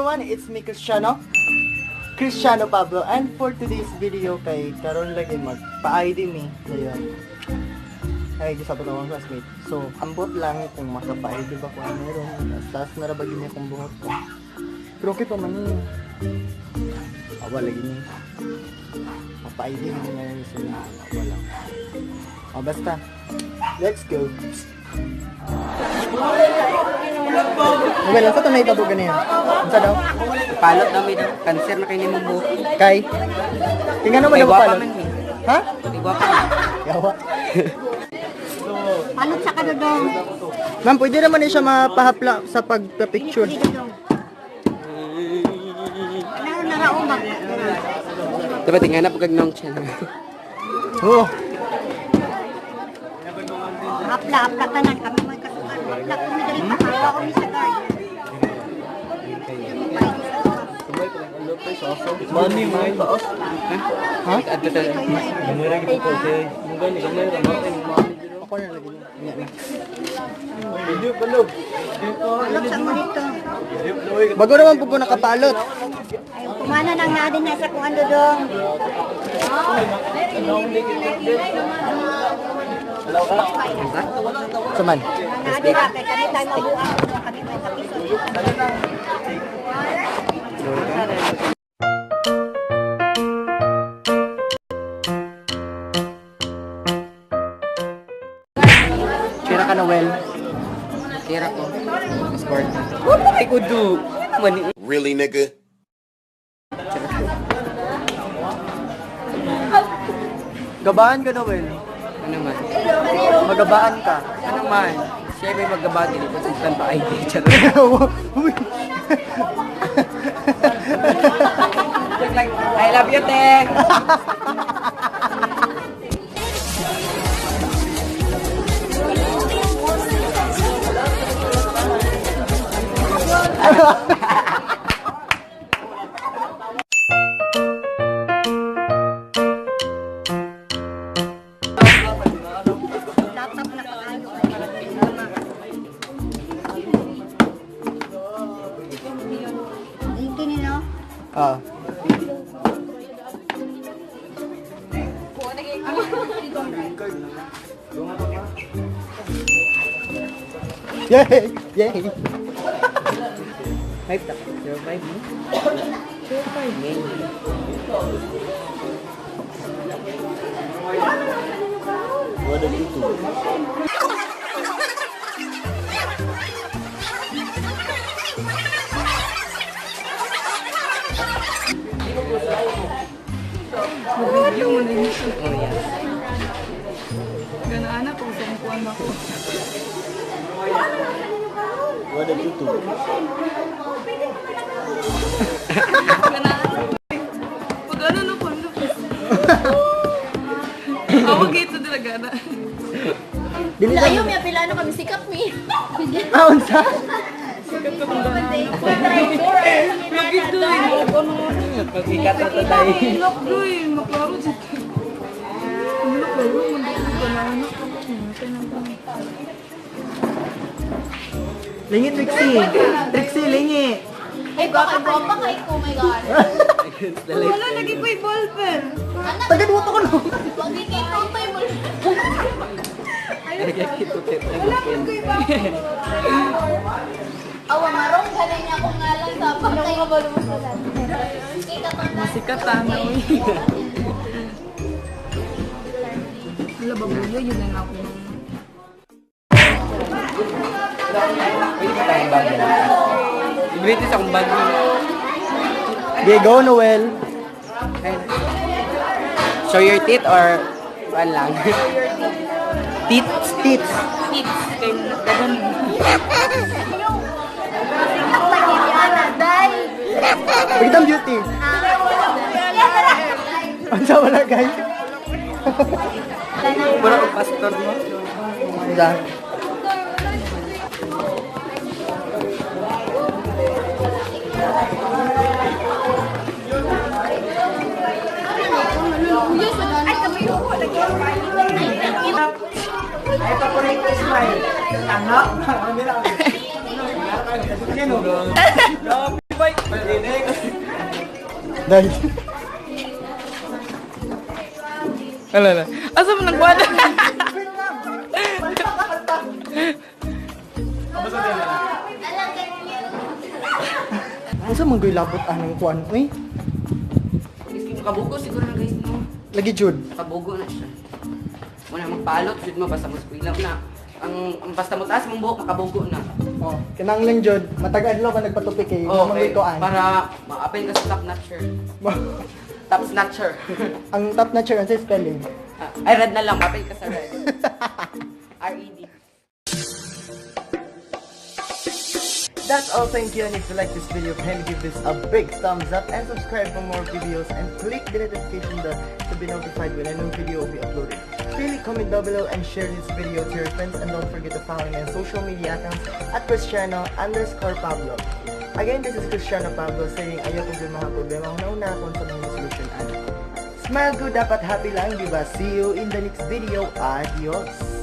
everyone, it's me Cristiano Pablo, and for today's video kay karon lagi magpa-ID me ngayon. Ay, di sabi ko akong classmate. So, ambot lang kung makapa-ID ba ko meron. Tapos narabagin niya kung buhot ko. Pero okay pa man yun. Awa lagi niya. Mapa-ID mo ngayon so awa lang. O basta, let's go. Well, sa ito na itabo ganyan. Ano sa daw? Palot na may cancer na kayo ni mong buhok. Kay? Tingnan naman ako palot. Ha? Igwa pa man. Yawa. Palot sa kadodong. Ma'am, pwede naman siya mapahapla sa pagpa-picture. Ano na raumag? Diba tingnan na pagag nong siya. Oo. Hapla tanan kami may kasukan. Hapla kami dali pa kami sa guard. Money, money. Ha? Adto ta. Ako na lagi niya. Palot sa monito. Bago naman po ko nakapalot. Ay kumana nang nadin na sa kuan dodong. Saman. Nadin ra kay kami tayo mabuang kami may kapiso. Kira ka na well. Kira ko. Sport. Ay ko do. Mani. Really, nigga? Gabaan ka na well. Ano man? Magabaan ka. Ano man? Siya may magabati dito sa isang pa-ID. Uy. I love you, te! Laptop na kaayo. Hindi nino. Ah. Yay! Yay! 5 ta. 05 mo? 05 ngayon. What did you do? Video mo na yun. Ganaan ako, sangkuan ako. What did you do? Ganaan ako. Pag ano na po, awag ito talaga na. Dili Layo may apilano kami sikap mi. Ah, unsa? Lagi doy, Pag-ikat na to tayo. lock doy, maklaro dito. Maklaro, mandito ganaan ako. Lingi Trixie. Trixie, lingi. Hey, baka kay ko, my God. Wala, lagi ko yung ballpen. Tagad mo to ko no. Wag kay totoy mo. Wala ko yung ballpen. Awa marong galing niya akong ngalan sa pagkay mo balumos na lang. Kita pa na. Sikat tanaw eh. Wala, babuya, yun na ako. Pwede ba tayong bag na? Ibigay akong bag mo. Diego, Noel. Show your teeth or ano lang? Teeth? Tits. Tips, kay nagdagan. Pagkitang beauty. Unsa wala guys? Wala ko pastor mo. Unsa? Ito po na yung smile. Ano? Tibay! Next! Dahil. Ala. Asa mo nang wala? Ano sa mga labot anong kuan? Uy, Kabugo siguro na guys, no? lagi jud. Kabugo na siya. Muna magpalot, jud mo basta mo squilam na. Ang basta mo taas mong buhok, makabugo na. Oh, kinangling jud. Matag adlaw ka nagpatupi kay Okay, mangutuan. para ma-apply ka sa top notcher. Top snatcher. Ang top na chair ang sa spelling. Ay, red na lang, ma-apply ka sa red. R-E-D. That's all, thank you, and if you like this video, kindly give this a big thumbs up and subscribe for more videos and click the notification bell to be notified when a new video will be uploaded. Really comment down below and share this video to your friends, and don't forget to follow me on social media accounts at Cristiano_Pablo. Again, this is Cristiano Pablo saying ayoko din mga problema kung nauna akong sa mga solution. Smile good, dapat happy lang, diba? See you in the next video. Adios!